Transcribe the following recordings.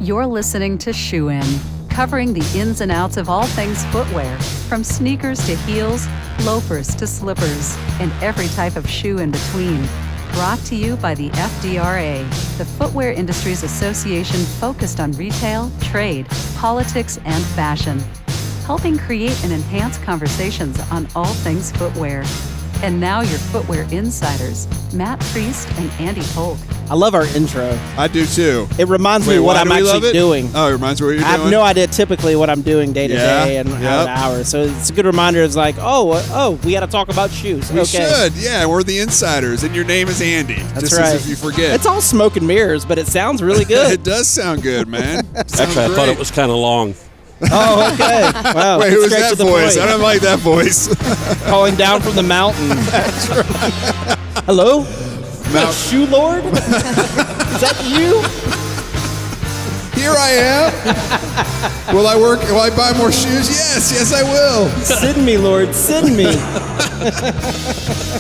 You're listening to Shoe In, covering the ins and outs of all things footwear, from sneakers to heels, loafers to slippers, and every type of shoe in between. Brought to you by the FDRA, the Footwear Industries Association focused on retail, trade, politics, and fashion, helping create and enhance conversations on all things footwear. And now your footwear insiders, Matt Priest and Andy Polk. I love our intro. I do too. It reminds me of what I'm actually doing. Oh, it reminds me what you're doing? I have no idea typically what I'm doing day to day and hour to hour. So it's a good reminder. It's like, we got to talk about shoes. We should. Yeah, we're the insiders, and your name is Andy. That's just right. As if you forget. It's all smoke and mirrors, but it sounds really good. It does sound good, man. Actually, I thought it was kind of long. Oh, okay. Wow. Wait, who is that voice? I don't like that voice. Calling down from the mountain. That's right. Hello? Shoe Lord? Is that you? Here I am. Will I work? Will I buy more shoes? Yes, I will. Send me, Lord. Send me.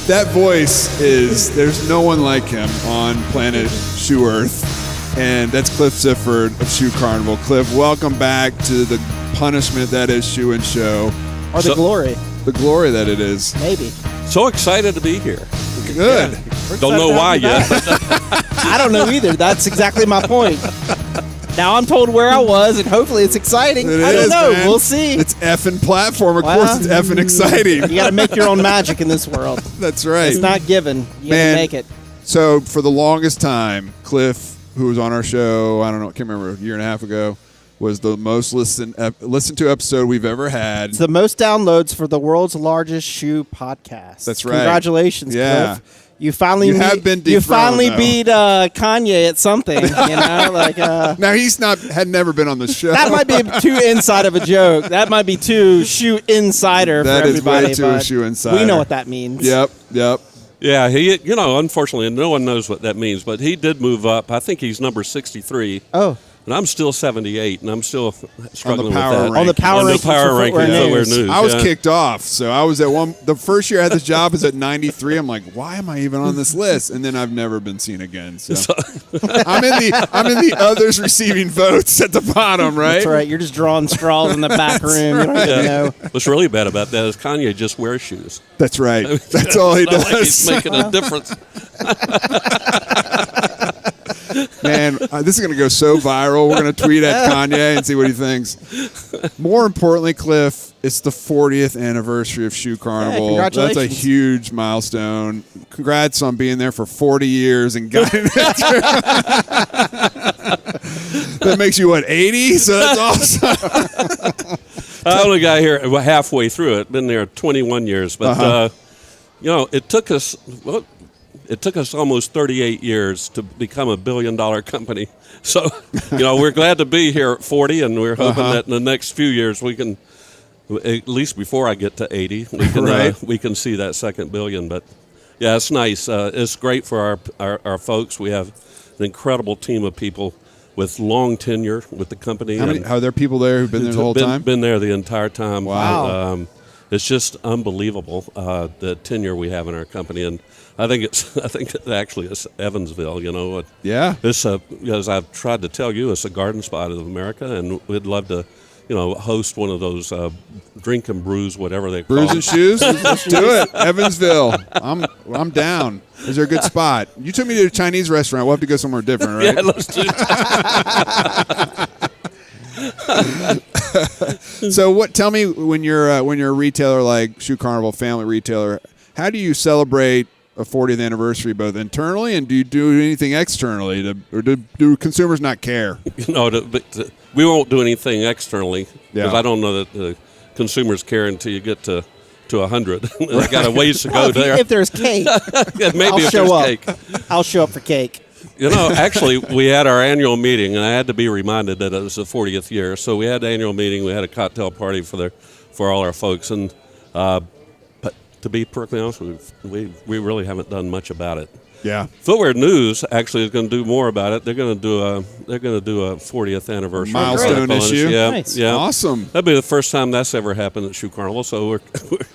That voice is, there's no one like him on planet Shoe Earth. And that's Cliff Sifford of Shoe Carnival. Cliff, welcome back to the punishment that is Shoe and Show. Or the glory. The glory that it is. Maybe. So excited to be here. Good. Yeah. Don't know why yet. I don't know either. That's exactly my point. Now I'm told where I was, and hopefully it's exciting. I don't know. Man. We'll see. It's effing platform. Of course it's effing exciting. You got to make your own magic in this world. That's right. It's not given. You got to make it. So for the longest time, Cliff, who was on our show, I don't know, I can't remember, a year and a half ago, was the most listened to episode we've ever had. It's the most downloads for the world's largest shoe podcast. That's right. Congratulations, Cliff. You finally beat Kanye at something, you know. Like now had never been on the show. That might be too inside of a joke. That might be too shoe insider for everybody. That is way too shoe insider. We know what that means. Yep. Yeah, unfortunately, no one knows what that means, but he did move up. I think he's number 63. Oh. And I'm still 78, and I'm still struggling with that. On the power ranking for Footwear News. I was kicked off, so I was at the first year I had this job was at 93. I'm like, why am I even on this list? And then I've never been seen again. So I'm in the others receiving votes at the bottom, right? That's right. You're just drawing straws in the back room. You don't even know. What's really bad about that is Kanye just wears shoes. That's right. That's all he does. Like he's making a difference. Man, this is going to go so viral. We're going to tweet at Kanye and see what he thinks. More importantly, Cliff, it's the 40th anniversary of Shoe Carnival. Hey, congratulations. That's a huge milestone. Congrats on being there for 40 years and guiding it. That makes you, 80? So that's awesome. I only got here halfway through it. Been there 21 years. But, it took us... It took us almost 38 years to become a billion-dollar company. So, we're glad to be here at 40, and we're hoping that in the next few years we can, at least before I get to 80, we can see that second billion. But, yeah, it's nice. It's great for our folks. We have an incredible team of people with long tenure with the company. Are there people there who've been there the whole time? Been there the entire time. Wow. It's just unbelievable, the tenure we have in our company, and I think it's Evansville. Yeah. This, as I've tried to tell you, it's a garden spot of America, and we'd love to, host one of those drink and brews, whatever they call Brews it. and shoes. Let's do it, Evansville. I'm down. Is there a good spot? You took me to a Chinese restaurant. We'll have to go somewhere different, right? Yeah, let's do it. So tell me, when you're a retailer like Shoe Carnival, family retailer, how do you celebrate a 40th anniversary both internally, and do you do anything externally, or do consumers not care? We won't do anything externally because Yeah. I don't know that the consumers care until you get to 100. They got a ways to go there. If there's cake, Maybe I'll if show there's up. cake. I'll show up for cake. Actually, we had our annual meeting, and I had to be reminded that it was the 40th year. So we had the annual meeting. We had a cocktail party for all our folks, and but to be perfectly honest with you, we really haven't done much about it. Yeah. Footwear News actually is going to do more about it. They're going to do a 40th anniversary milestone issue. Yeah, Nice. yeah. Awesome. That'd be the first time that's ever happened at Shoe Carnival. So Are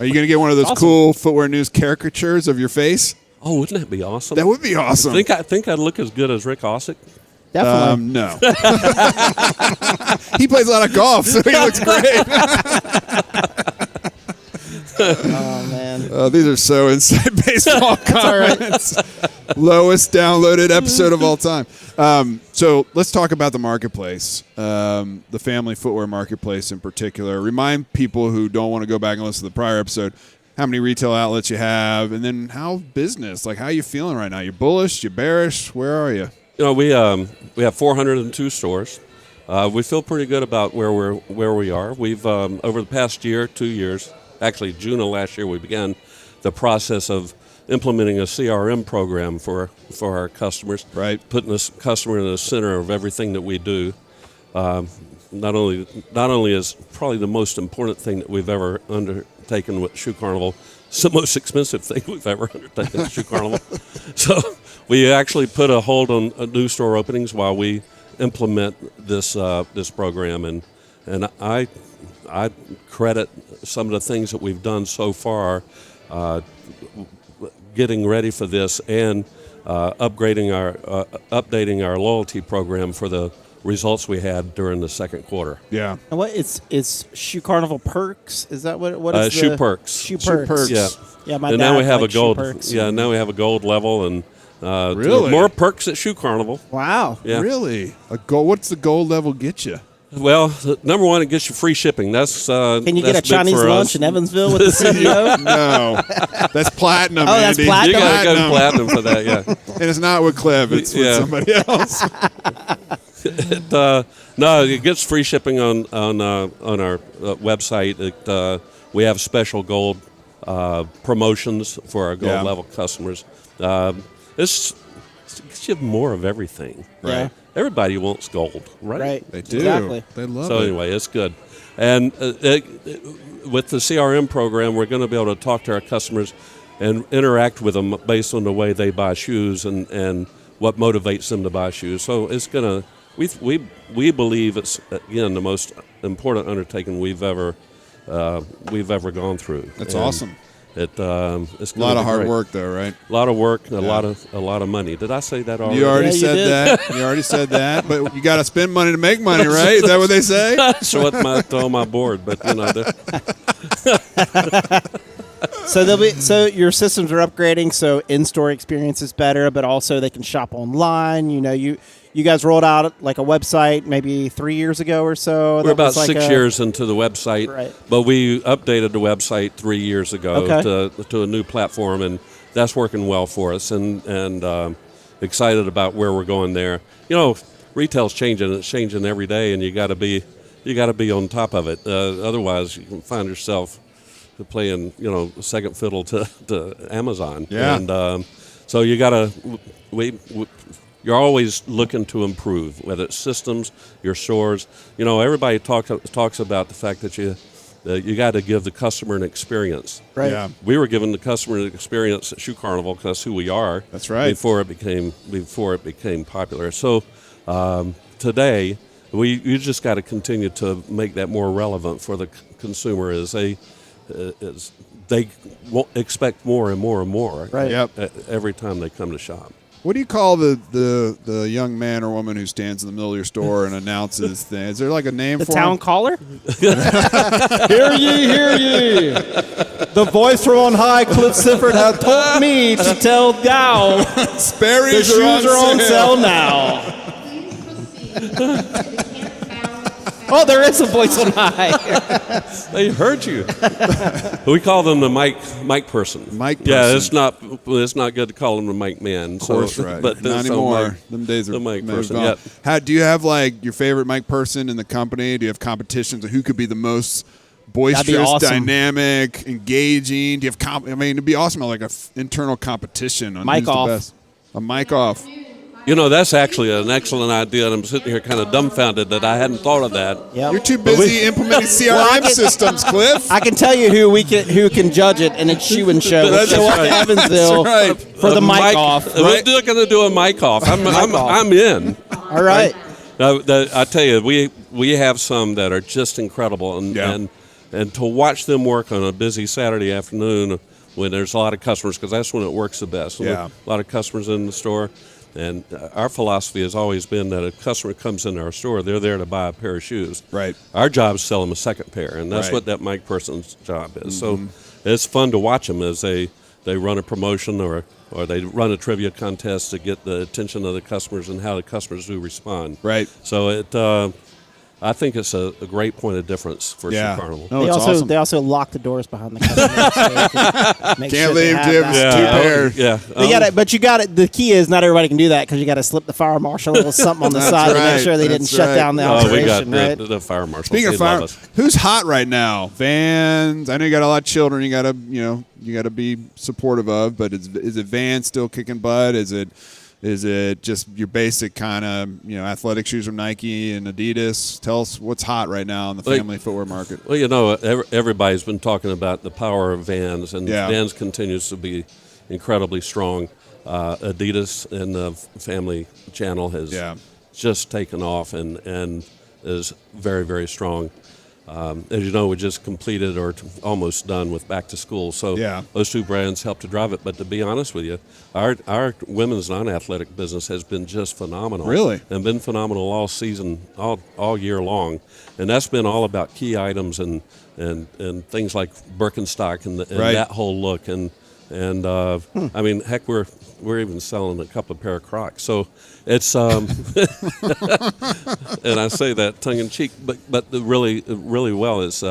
you going to get one of those cool Footwear News caricatures of your face? Oh, wouldn't that be awesome? That would be awesome. I think I'd look as good as Rick Osick. Definitely. No. He plays a lot of golf, so he looks great. Oh man. These are so inside baseball comments. Lowest downloaded episode of all time. So let's talk about the marketplace, the family footwear marketplace in particular. Remind people who don't want to go back and listen to the prior episode how many retail outlets you have, and then how business, like how you feeling right now? You bullish? You bearish? Where are you? You know, we have 402 stores. We feel pretty good about where we are. We've over the past 2 years, actually June of last year, we began the process of implementing a CRM program for our customers. Right. Putting the customer in the center of everything that we do. Not only is probably the most important thing that we've ever undertaken with Shoe Carnival, it's the most expensive thing we've ever undertaken at Shoe Carnival. So we actually put a hold on new store openings while we implement this program, and I credit some of the things that we've done so far, getting ready for this and updating our loyalty program for the results we had during the second quarter. Yeah. And what it's Shoe Carnival Perks? Is that what is Shoe the Perks. Shoe Perks. Yeah. Yeah, my And dad now we have liked a gold. Shoe Perks. Yeah, now we have a gold level and Really? more perks at Shoe Carnival. Wow. Yeah. Really? What's the gold level get you? Well, number one, it gets you free shipping. That's Can you get a that's big Chinese for lunch us. in Evansville with the CEO? No. That's platinum, Oh, that's Andy. platinum? You gotta go platinum for that. Yeah. And it's not with Clev, it's with Yeah. somebody else. No, it gets free shipping on our website. We have special gold promotions for our gold Yeah. level customers. It gives you more of everything. Yeah. Everybody wants gold, right? Right. They do. Exactly. They love So it. anyway, it's good. And with the CRM program, we're going to be able to talk to our customers and interact with them based on the way they buy shoes and what motivates them to buy shoes. So it's going to we believe it's again the most important undertaking we've ever gone through. That's And awesome. It's A lot of hard work, though, right? A lot of work, a lot of money. Did I say that already? You already Yeah, you said did. that. You already said that. But you got to spend money to make money, right? Is that what they say? That's what I told my board, but you know. So your systems are upgrading, so in-store experience is better, but also they can shop online. You know, you guys rolled out like a website maybe 3 years ago or so. We're that about was like 6 years into the website, Right. but we updated the website 3 years ago Okay. to a new platform, and that's working well for us. And excited about where we're going there. You know, retail's changing; it's changing every day, and you got to be on top of it. Otherwise, you can find yourself playing second fiddle to Amazon. Yeah. And so you got to you're always looking to improve, whether it's systems, your stores. You know, everybody talks about the fact that you got to give the customer an experience. Right. Yeah. We were giving the customer an experience at Shoe Carnival because that's who we are. That's right. Before it became popular. So today, you just got to continue to make that more relevant for the consumer as they expect more and more and more. Right. Yep. Every time they come to shop. What do you call the young man or woman who stands in the middle of your store and announces things? Is there like a name The for town him? caller? Hear ye, hear ye. The voice from on high, Cliff Sifford, hath told me to tell thou Sperry's the shoes are on sale now. Oh, there is a voice on high. They heard you. We call them the mic person. Mic Yeah, person. it's not good to call them the mic man. Of course, right. But Not anymore. Them days are the mic moved person. on. Yeah. How do you have like your favorite mic person in the company? Do you have competitions? Who could be the most boisterous, awesome. dynamic, engaging? Do you have it'd be awesome to have like an internal competition on Mic who's off. the best. A mic off. You know, that's actually an excellent idea, and I'm sitting here kind of dumbfounded that I hadn't thought of that. Yep. You're too busy implementing CRM systems, Cliff. I can tell you who can judge it, and it's Shoe and Show. We'll That's show up right. to Evansville That's for the mic off. We're going to do a mic off. I'm in. All right. I tell you, we have some that are just incredible, and to watch them work on a busy Saturday afternoon when there's a lot of customers, because that's when it works the best. When Yeah. a lot of customers in the store, And our philosophy has always been that if a customer comes into our store, they're there to buy a pair of shoes. Right. Our job is to sell them a second pair, and that's Right. what that Mike person's job is. So it's fun to watch them as they run a promotion or they run a trivia contest to get the attention of the customers and how the customers do respond. Right. So I think it's a great point of difference for Yeah. Shoe Carnival. No, They it's also awesome. they also lock the doors behind the customer. Can't leave Jim's two pairs. Yeah. But you got it. The key is not everybody can do that because you got to slip the fire marshal a little something on the That's side to right. make sure they That's didn't shut right. down the Oh, we got operation, right? the fire marshal. Speaking of fire, who's hot right now? Vans. I know you got a lot of children. You got to be supportive of. But is it Vans still kicking butt? Is it just your basic kind of athletic shoes from Nike and Adidas? Tell us what's hot right now in the family footwear market. Well, everybody's been talking about the power of Vans, and Yeah. Vans continues to be incredibly strong. Adidas and the family channel has just taken off and is very, very strong. As you know, we just completed or almost done with back to school, so those two brands help to drive it. But to be honest with you, our women's non-athletic business has been just phenomenal. Really? And been phenomenal all season, all year long. And that's been all about key items and things like Birkenstock and that whole look. And I mean, heck, we're even selling a couple of pair of Crocs. So it's and I say that tongue in cheek, but really well is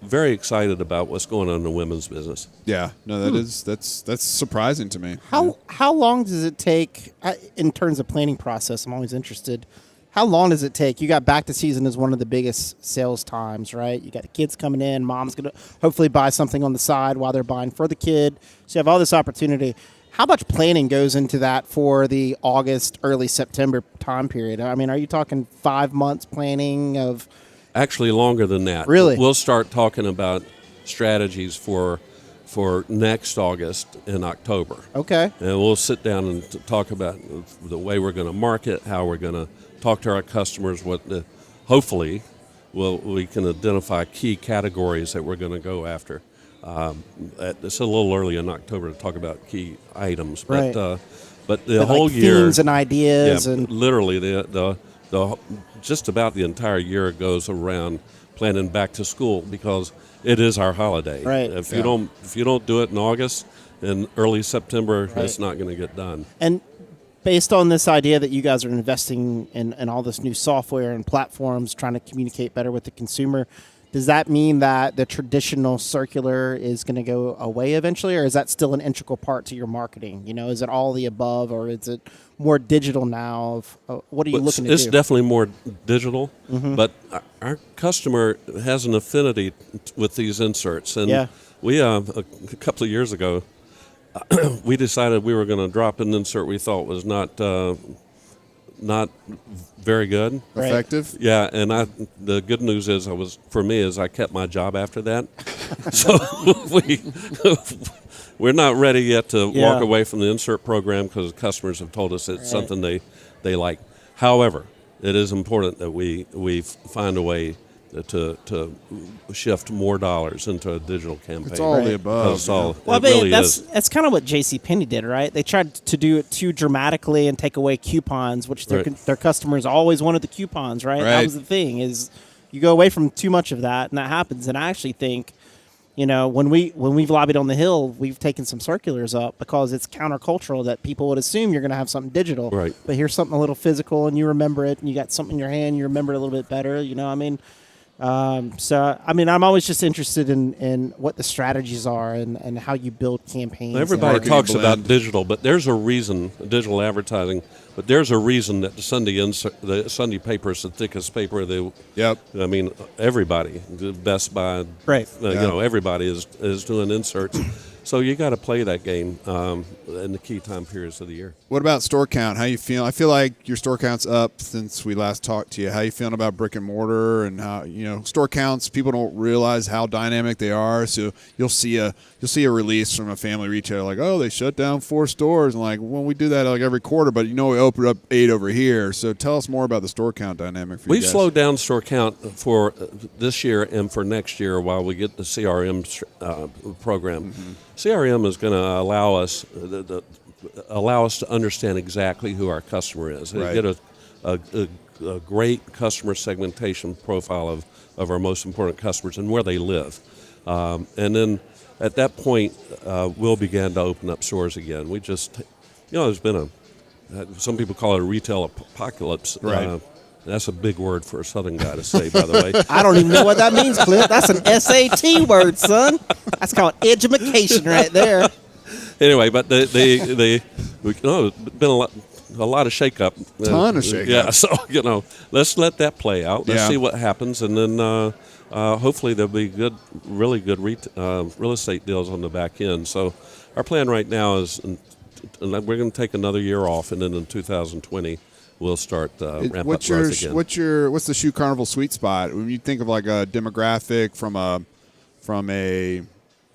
very excited about what's going on in the women's business. Yeah, no, that's surprising to me. How long does it take in terms of planning process? I'm always interested. How long does it take? You got back to season as one of the biggest sales times, right? You got the kids coming in. Mom's going to hopefully buy something on the side while they're buying for the kid. So you have all this opportunity. How much planning goes into that for the August, early September time period? I mean, are you talking 5 months planning of? Actually, longer than that. Really? We'll start talking about strategies for next August and October. Okay. And we'll sit down and talk about the way we're going to market, how we're going to talk to our customers, hopefully we can identify key categories that we're going to go after. It's a little early in October to talk about key items, but the whole year, themes and ideas, and literally the just about the entire year goes around planning back to school because it is our holiday. Right. If you don't do it in August and early September, it's not going to get done. And based on this idea that you guys are investing in all this new software and platforms, trying to communicate better with the consumer, does that mean that the traditional circular is going to go away eventually, or is that still an integral part to your marketing? Is it all the above, or is it more digital now? What are you looking to do? It's definitely more digital, but our customer has an affinity with these inserts. And we a couple of years ago, we decided we were going to drop an insert we thought was not very good, effective. Yeah, and the good news is I kept my job after that. So we're not ready yet to walk away from the insert program because customers have told us it's something they like. However, it is important that we find a way to shift more dollars into a digital campaign. It's all the above. That's kind of what JCPenney did, right? They tried to do it too dramatically and take away coupons, which their customers always wanted the coupons, right? That was the thing, is you go away from too much of that, and that happens. And I actually think, when we've lobbied on the Hill, we've taken some circulars up because it's countercultural that people would assume you're going to have something digital. Right. But here's something a little physical, and you remember it, and you got something in your hand, you remember it a little bit better, I'm always just interested in what the strategies are and how you build campaigns. Everybody talks about digital, but there's a reason, digital advertising, but there's a reason that the Sunday paper is the thickest paper. Everybody, Best Buy, everybody is doing inserts. So you got to play that game in the key time periods of the year. What about store count? How you feel? I feel like your store count's up since we last talked to you. How you feeling about brick and mortar and how store counts? People don't realize how dynamic they are. So you'll see a release from a family retailer like, oh, they shut down 4 stores, and like, well, we do that like every quarter, but we open up 8 over here. So tell us more about the store count dynamic for you guys. We've slowed down store count for this year and for next year while we get the CRM program. Mm-hmm. CRM is going to allow us allow us to understand exactly who our customer is. Right. Get a great customer segmentation profile of our most important customers and where they live. And then at that point, we'll begin to open up stores again. We just, there's been some people call it a retail apocalypse. Right. That's a big word for a Southern guy to say, by the way. I don't even know what that means, Cliff. That's an SAT word, son. That's called edumacation right there. Anyway, but there's been a lot of shakeup. Ton of shakeup. Yeah, so let's let that play out. Let's Yeah. see what happens, and then hopefully there'll be really good real estate deals on the back end. So our plan right now is, and we're going to take another year off, and then in 2020 we'll start ramp up growth again. What's the Shoe Carnival sweet spot when you think of like a demographic from a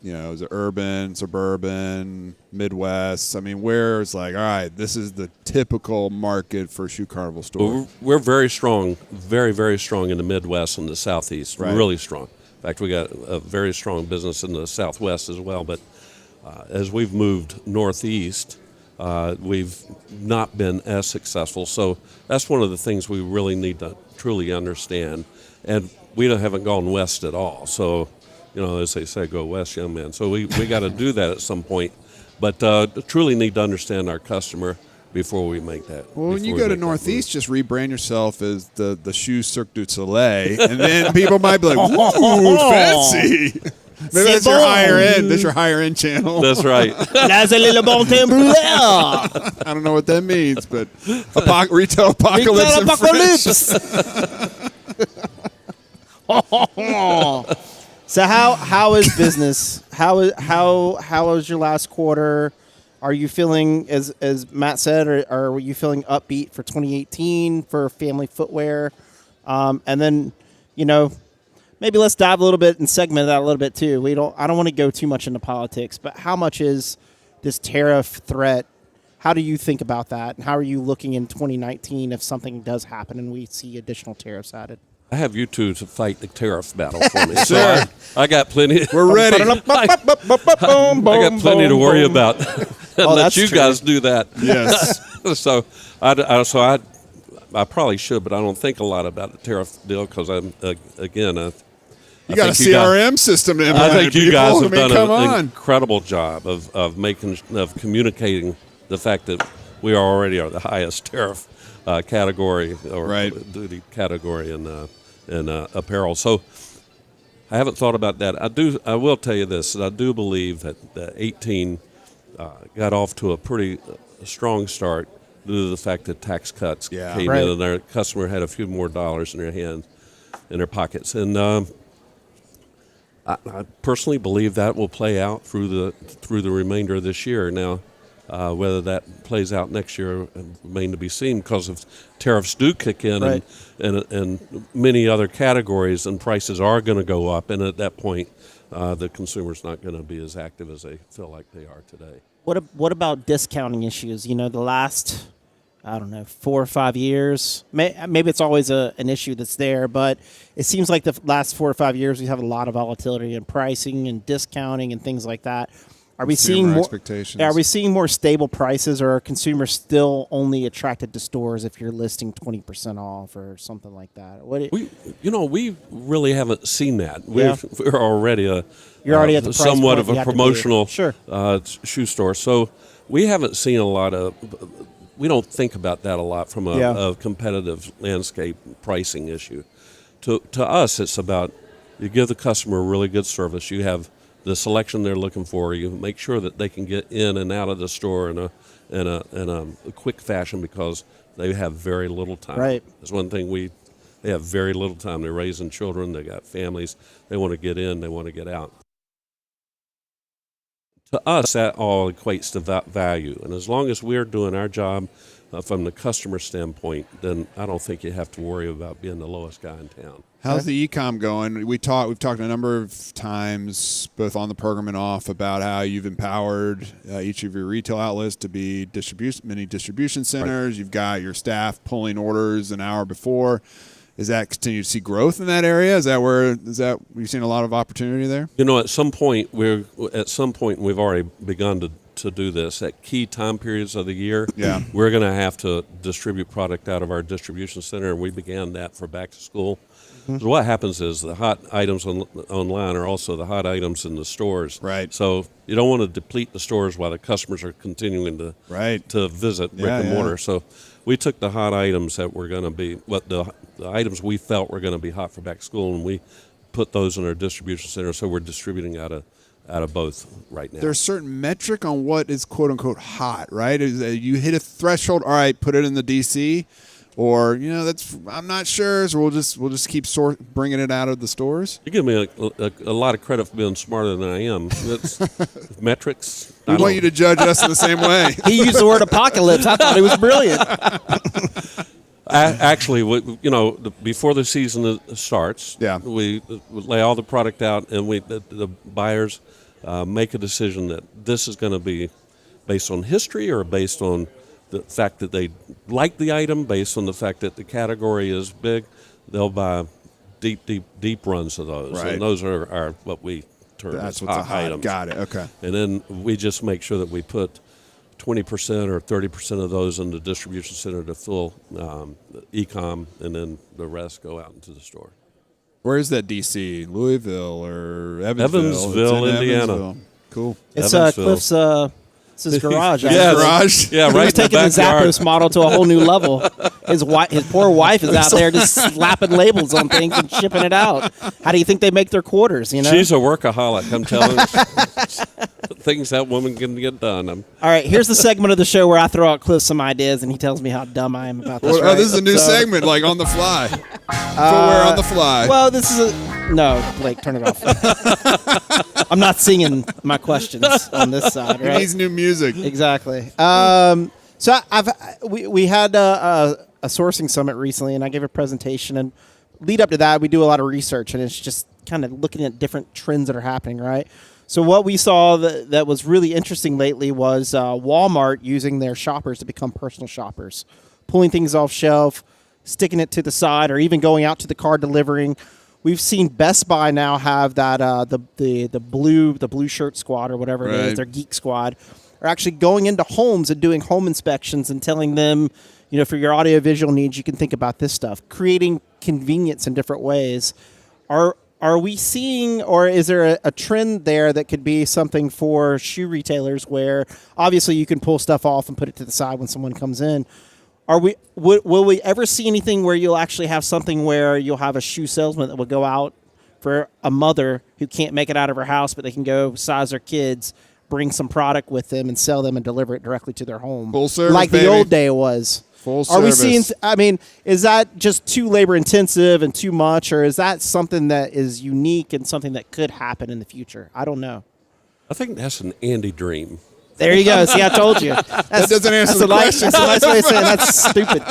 is it urban, suburban, Midwest? I mean, where it's like, all right, this is the typical market for Shoe Carnival store. Well, we're very strong, very, very strong in the Midwest and the Southeast. Right. Really strong. In fact, we got a very strong business in the Southwest as well. But as we've moved Northeast, we've not been as successful. So that's one of the things we really need to truly understand. And we haven't gone west at all. So, as they say, go west, young man. So we got to do that at some point. But truly need to understand our customer before we make that. Well, when you go to Northeast, just rebrand yourself as the Shoe Cirque du Soleil, and then people might be like, "Ooh, fancy." Maybe that's your higher end. That's your higher end channel. That's right. That's a little bon temps brûlée. I don't know what that means, but retail apocalypse. in French. So how is business? How was your last quarter? Are you feeling, as Matt said, or are you feeling upbeat for 2018 for family footwear? And then, maybe let's dive a little bit and segment that a little bit too. I don't want to go too much into politics, but how much is this tariff threat? How do you think about that? And how are you looking in 2019 if something does happen and we see additional tariffs added? I have you two to fight the tariff battle for me. Sure. So I got plenty. We're ready. I got plenty to worry about. Let that's you true. guys do that. Yes. So I probably should, but I don't think a lot about the tariff deal because I'm again. You got a CRM system to implement. I think you guys have done come an on. incredible job of communicating the fact that we are already the highest tariff category or Right. duty category in apparel. So I haven't thought about that. I will tell you this: that I do believe that 18 got off to a pretty strong start due to the fact that tax cuts came Right. in, and our customer had a few more dollars in their pockets. And I personally believe that will play out through the remainder of this year. Now, whether that plays out next year remains to be seen because if tariffs do kick in Right. and many other categories and prices are going to go up, and at that point, the consumer's not going to be as active as they feel like they are today. What about discounting issues? The last, 4 or 5 years. Maybe it's always an issue that's there, but it seems like the last 4 or 5 years we have a lot of volatility in pricing and discounting and things like that. Are we seeing more expectations? Are we seeing more stable prices, or are consumers still only attracted to stores if you're listing 20% off or something like that? We really haven't seen that. Yeah. We're already You're already at the price somewhat point of you a have to be. promotional Sure. shoe store. So we haven't seen a lot of. We don't think about that a lot from a competitive landscape pricing issue. To us, it's about you give the customer a really good service. You have the selection they're looking for. You make sure that they can get in and out of the store in a quick fashion because they have very little time. Right. That's one thing they have very little time. They're raising children. They got families. They want to get in. They want to get out. To us, that all equates to value. And as long as we're doing our job from the customer standpoint, then I don't think you have to worry about being the lowest guy in town. How's the e-com going? We've talked a number of times, both on the program and off, about how you've empowered each of your retail outlets to be mini distribution centers. Right. You've got your staff pulling orders an hour before. Is that continue to see growth in that area? Is that we've seen a lot of opportunity there? At some point we've already begun to do this at key time periods of the year. Yeah. We're going to have to distribute product out of our distribution center, and we began that for back to school. So what happens is the hot items online are also the hot items in the stores. Right. So you don't want to deplete the stores while the customers are continuing to visit brick and mortar. So we took the hot items that were going to be the items we felt were going to be hot for back to school, and we put those in our distribution center. So we're distributing out of both right now. There's a certain metric on what is quote unquote hot, right? You hit a threshold. All right, put it in the DC. Or I'm not sure, so we'll just keep bringing it out of the stores. You give me a lot of credit for being smarter than I am. That's metrics. We want you to judge us in the same way. He used the word apocalypse. I thought it was brilliant. Actually, before the season starts, we lay all the product out, and the buyers make a decision that this is going to be based on history or based on the fact that they like the item, based on the fact that the category is big. They'll buy deep runs of those, right. And those are what we term as hot items. Got it. Okay. And then we just make sure that we put 20% or 30% of those in the distribution center to fill e-com, and then the rest go out into the store. Where is that DC? Louisville or Evansville, Indiana. Evansville. Cool. It's Evansville. Cliff's. It's his garage. Garage. Yeah, He's right. in the taking the backyard. Zappos model to a whole new level. His poor wife is out there just slapping labels on things and shipping it out. How do you think they make their quarters? She's a workaholic. I'm telling you, things that woman can get done. All right, here's the segment of the show where I throw out Cliff some ideas, and he tells me how dumb I am about this. This is a new segment, like on the fly. Footwear on the fly. Well, this is no, Blake, turn it off. I'm not singing my questions on this side. Right? He needs new music. Exactly. So we had a sourcing summit recently, and I gave a presentation. And lead up to that, we do a lot of research, and it's just kind of looking at different trends that are happening, right? So what we saw that was really interesting lately was Walmart using their shoppers to become personal shoppers, pulling things off shelf, sticking it to the side, or even going out to the car delivering. We've seen Best Buy now have that the blue shirt squad or whatever it is, their geek squad, are actually going into homes and doing home inspections and telling them, for your audiovisual needs, you can think about this stuff, creating convenience in different ways. Are we seeing, or is there a trend there that could be something for shoe retailers where obviously you can pull stuff off and put it to the side when someone comes in? Will we ever see anything where you'll actually have something where you'll have a shoe salesman that will go out for a mother who can't make it out of her house, but they can go size their kids, bring some product with them, and sell them and deliver it directly to their home? Full service, like baby. The old day was. Full Are we service. seeing, is that just too labor intensive and too much, or is that something that is unique and something that could happen in the future? I don't know. I think that's an Andy dream. There you go. See, I told you. That doesn't answer the question. That's a nice way of saying that's stupid.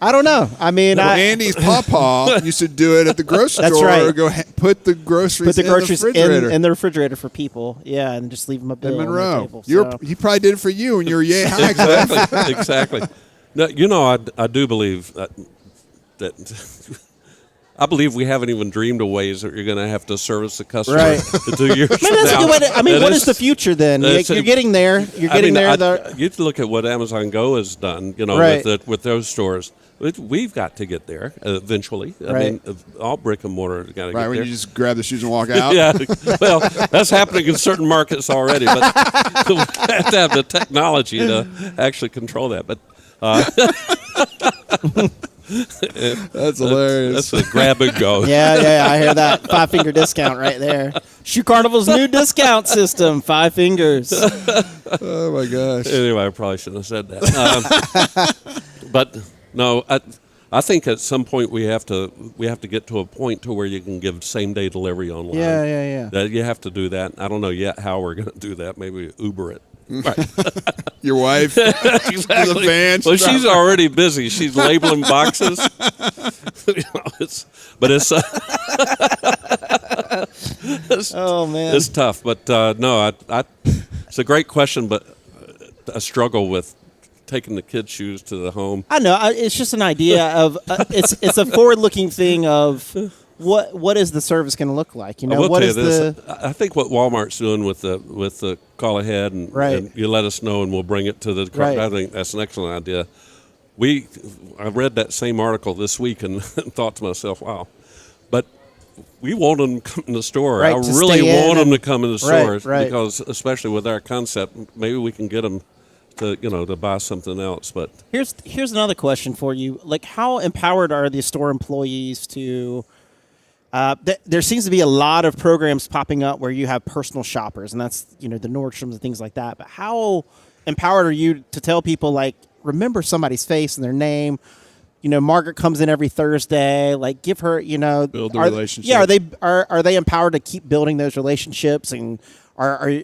I don't know. I mean, Andy's pawpaw used to do it at the grocery That's store. right. Or go put the groceries, in the refrigerator. in the refrigerator for people. Yeah, and just leave them a bill in on Monroe. the table. So. He probably did it for you when you were yay high. Exactly. No, I do believe that. I believe we haven't even dreamed of ways that you're going to have to service the customer Right. 2 years from That's a now. good way to, what is the future then? You're getting there. You're getting there. You look at what Amazon Go has done, Right. with those stores. We've got to get there eventually. I mean, all brick and mortar got to get there. When you just grab the shoes and walk out. Yeah, well, that's happening in certain markets already, but we have to have the technology to actually control that. But That's hilarious. That's a grab and go. Yeah, I hear that. 5-finger discount right there. Shoe Carnival's new discount system, 5 fingers. Oh my gosh. Anyway, I probably shouldn't have said that. But no, I think at some point we have to get to a point to where you can give same day delivery online. Yeah. That you have to do that. I don't know yet how we're going to do that. Maybe Uber it. Right. Your wife, Exactly. the van. Well, she's already busy. She's labeling boxes. Oh man, it's tough. But no, it's a great question, but I struggle with taking the kids' shoes to the home. I know. It's just an idea of it's a forward-looking thing of what is the service going to look like? I will what tell is you this. I think what Walmart's doing with the call ahead and, Right. and you let us know, and we'll bring it to the. Right. I think that's an excellent idea. I read that same article this week and thought to myself, wow, but we want them to come in the store. Right, I to really stay in want them and- to come in the Right, stores right. because, especially with our concept, maybe we can get them to buy something else. But Here's another question for you. Like, how empowered are the store employees to? There seems to be a lot of programs popping up where you have personal shoppers, and that's the Nordstroms and things like that. But how empowered are you to tell people, like, remember somebody's face and their name? Margaret comes in every Thursday. Like, give her, Build the relationship. Yeah, are they empowered to keep building those relationships? And are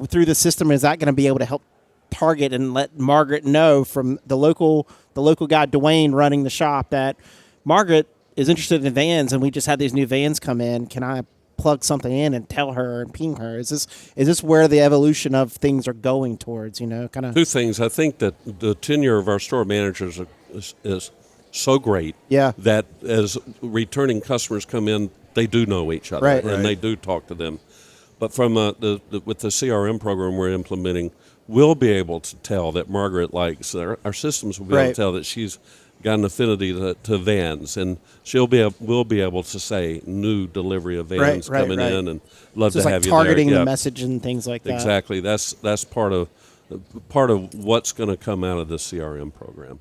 through the system, is that going to be able to help target and let Margaret know from the local guy Dwayne running the shop that Margaret is interested in vans, and we just had these new vans come in. Can I plug something in and tell her and ping her? Is this where the evolution of things are going towards? Kind of two things. I think that the tenure of our store managers is so great. Yeah. That as returning customers come in, they do know each other, Right. and they do talk to them. But from with the CRM program we're implementing, we'll be able to tell that Margaret likes our systems will be able Right. to tell that she's got an affinity to vans, and we'll be able to say new delivery of vans Right, coming right. in, and love so to it's like have you targeting there. the Yeah. message and things like that. Exactly. That's part of what's going to come out of the CRM program.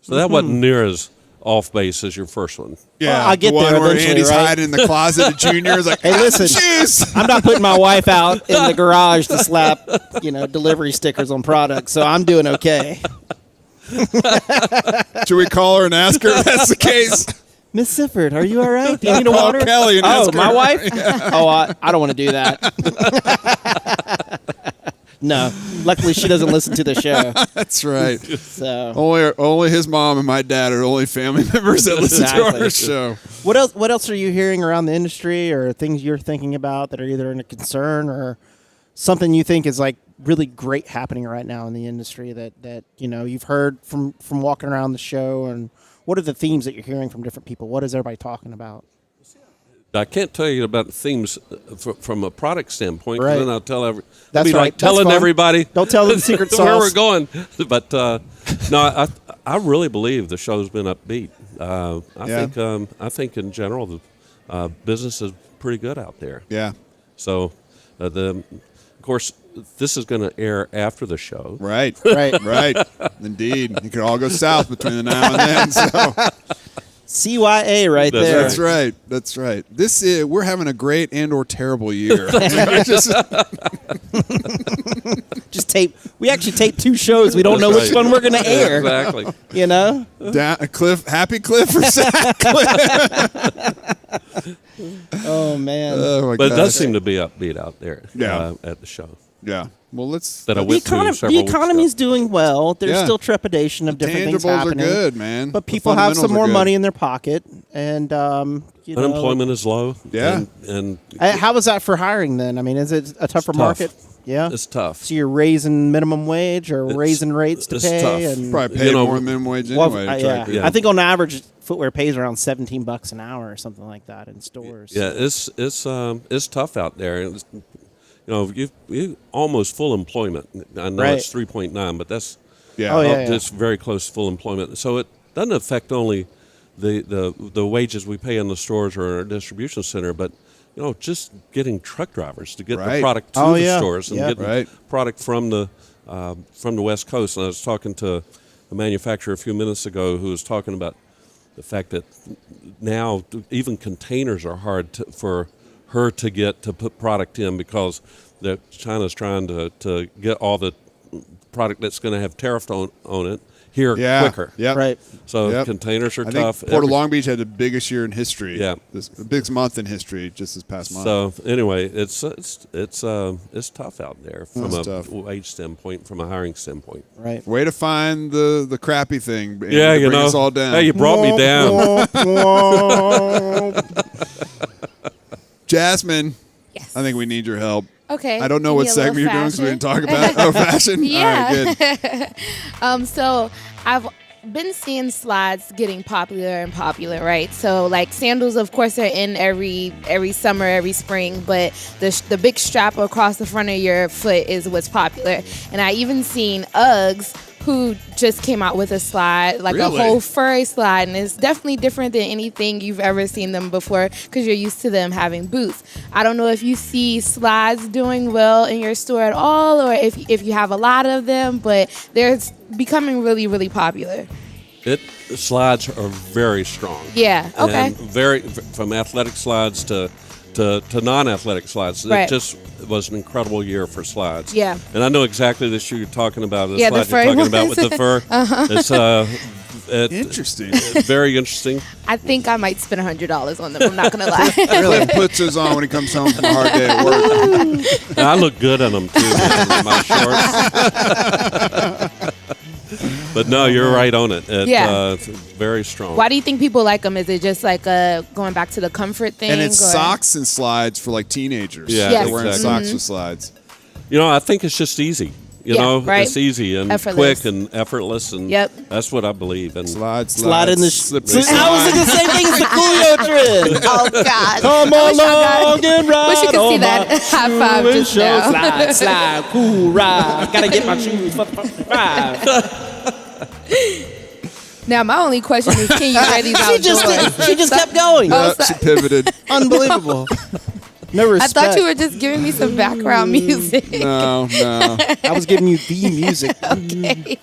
So that wasn't near as off base as your first one. Yeah, Well, I'll get the one there where eventually, Andy's right? hiding in the closet at Junior is like, Hey, listen. shoes. I'm not putting my wife out in the garage to slap, delivery stickers on products, so I'm doing okay. Should we call her and ask her if that's the case? Miss Sifford, are you all right? Do you need a Call water? Kelly and ask her. my wife? Oh, I don't want to do that. No, luckily she doesn't listen to the show. That's right. So Only his mom and my dad are the only family members that listen to Exactly. our show. what else are you hearing around the industry, or things you're thinking about that are either in a concern or something you think is like really great happening right now in the industry that you've heard from walking around the show? And what are the themes that you're hearing from different people? What is everybody talking about? I can't tell you about themes from a product standpoint. 'Cause Right. Then I'll tell That's be right. like That's telling fun. everybody. Don't tell them the secret where sauce. we're going. But no, I really believe the show's been upbeat. I think in general the business is pretty good out there. Yeah. So of course this is going to air after the show. Right. Right. Right. Indeed. You could all go south between the now and then. So CYA right That's there. that's right. That's right. We're having a great and/or terrible year. Just tape. We actually taped 2 shows. We don't know That's which right. one we're going to air. Exactly. Happy Cliff or Zach Cliff? Oh man. Oh my But it does gosh. seem to be upbeat out there. Yeah. At the show. Yeah. Well, let's. That I The, went to several the weeks economy's ago. doing well. There's Yeah. still trepidation of different things Tangibles are happening. good, man. But The people have some fundamentals are more good. money in their pocket, and Unemployment is low. Yeah. And How is that for hiring then? I mean, is it a tougher tough. market? Yeah. it's tough. So you're raising minimum wage or raising rates to it's pay? tough. And Probably pay You know, more than minimum wage Well, anyway. to yeah. attract people. Yeah. I think on average, footwear pays around $17 an hour or something like that in stores. Yeah, it's tough out there. It's, you almost full employment. I know Right. it's 3.9, but that's Yeah. Oh, yeah. it's very close to full employment. So it doesn't affect only the wages we pay in the stores or in our distribution center, but just getting truck drivers to get Right. the product to Oh, the yeah. stores and Yep. getting Right. product from the West Coast. And I was talking to a manufacturer a few minutes ago who was talking about the fact that now even containers are hard for her to get to put product in because China's trying to get all the product that's going to have tariff on it here Yeah. quicker. Yep. Right. So Yep. containers are I tough. think Port of Long Beach had the biggest year in history. Yeah. The biggest month in history just this past month. So anyway, it's tough out there from It's a tough. wage standpoint, from a hiring standpoint. Right. Way to find the crappy thing. Andy, Yeah, to you bring know. us all down. Hey, you brought me down. Jasmine, Yes. I think we need your help. Okay. I don't know Give what me a segment you're little doing because we didn't talk fashion. about fashion. Yeah. All right, good. So I've been seeing slides getting popular and popular, right? So like sandals, of course, are in every summer, every spring, but the big strap across the front of your foot is what's popular. And I even seen Uggs who just came out with a slide, like Really? a whole furry slide, and it's definitely different than anything you've ever seen them before because you're used to them having boots. I don't know if you see slides doing well in your store at all, or if you have a lot of them, but they're becoming really, really popular. Slides are very strong. Yeah. Okay. And from athletic slides to non-athletic slides. Right. It just was an incredible year for slides. Yeah. And I know exactly the shoe you're talking about. The Yeah, the slide you're furry talking about with the fur. It's Interesting. very interesting. I think I might spend $100 on them. I'm not gonna lie. Cliff puts his on when he comes home from a hard day at work. And I look good in them too, man, in my shorts. But no, you're right on it. It's very strong. Why do you think people like them? Is it just like going back to the comfort thing? And it's or? socks and slides for like teenagers. Yeah, Yes. They're wearing exactly. socks with slides. You know, I think it's just easy. You Yeah, know, right? it's easy and Effortless. quick and effortless, and Yep. that's what I believe. And Slide in the slippery I was thinking the same thing as the Coolio trend. Oh God! Come I wish I along and ride wish you could see on that my high five shoe and just show. now. Slide, slide, cool ride. Gotta get my shoes for the ride. Now my only question is, can you wear these She just outdoors? kept going. Oh, Yep, she pivoted. Unbelievable. No I respect. thought you were just giving me some background music. No. I was giving you the music. Okay.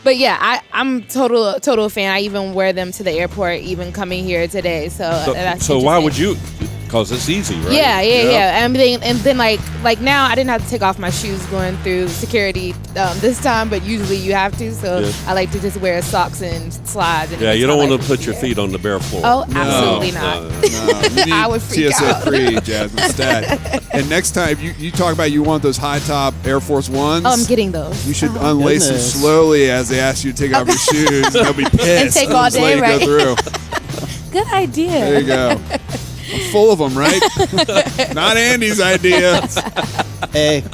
But yeah, I'm total fan. I even wear them to the airport, even coming here today. So that's so why interesting. would you? Because it's easy, right? Yeah. And then like now I didn't have to take off my shoes going through security this time, but usually you have to. So Yeah. I like to just wear socks and slides. And it Yeah, makes you my don't want life to put your easier. feet on the bare floor. Oh, absolutely No, not. no. No, you need I would freak TSA out. free, Jasmine Stat. And next time you talk about you want those high top Air Force Ones. Oh, I'm getting those. You should unlace goodness. them slowly as they ask you to take off your shoes. And they'll be pissed. take all Just let day, you right? Go through. Good idea. There you go. I'm full of them, right? Not Andy's idea. Hey.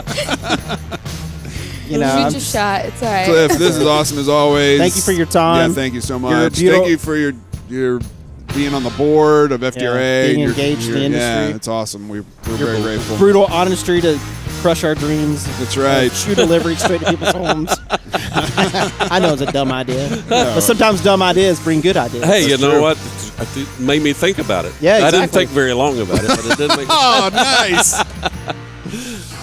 You know, Shoot I'm your shot. It's all right. Cliff, this is awesome as always. Thank you for your time. Yeah, thank you so You're much. beautiful. Thank you for your being on the board of FDRA. being You're- engaged in the you're- Yeah, industry. it's awesome. We're very grateful. brutal honesty to crush our dreams. That's right. Shoe delivery straight to people's homes. I know it's a dumb idea, but sometimes dumb ideas bring good ideas. Hey, you know true. what? It made me think about it. Yeah, I didn't exactly. think very long about it, but it did make. Oh, nice.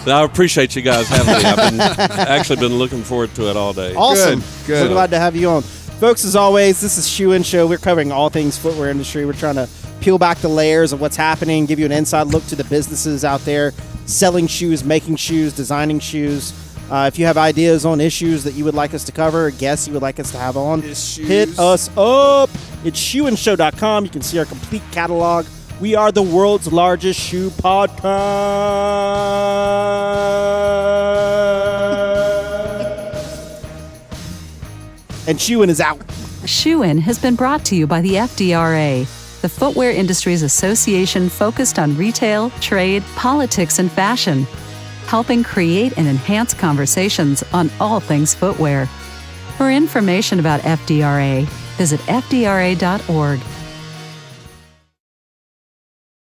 I appreciate you guys having me. I've actually been looking forward to it all day. Awesome. Good. So glad to have you on. Folks, as always, this is Shoe and Show. We're covering all things footwear industry. We're trying to peel back the layers of what's happening, give you an inside look to the businesses out there selling shoes, making shoes, designing shoes. If you have ideas on issues that you would like us to cover, guests you would like us to have on, Issues. hit us up. It's shoeandshow.com. You can see our complete catalog. We are the world's largest shoe podcast. And Shoein is out. Shoe-In has been brought to you by the FDRA, the Footwear Industries Association focused on retail, trade, politics, and fashion, helping create and enhance conversations on all things footwear. For information about FDRA, visit fdra.org.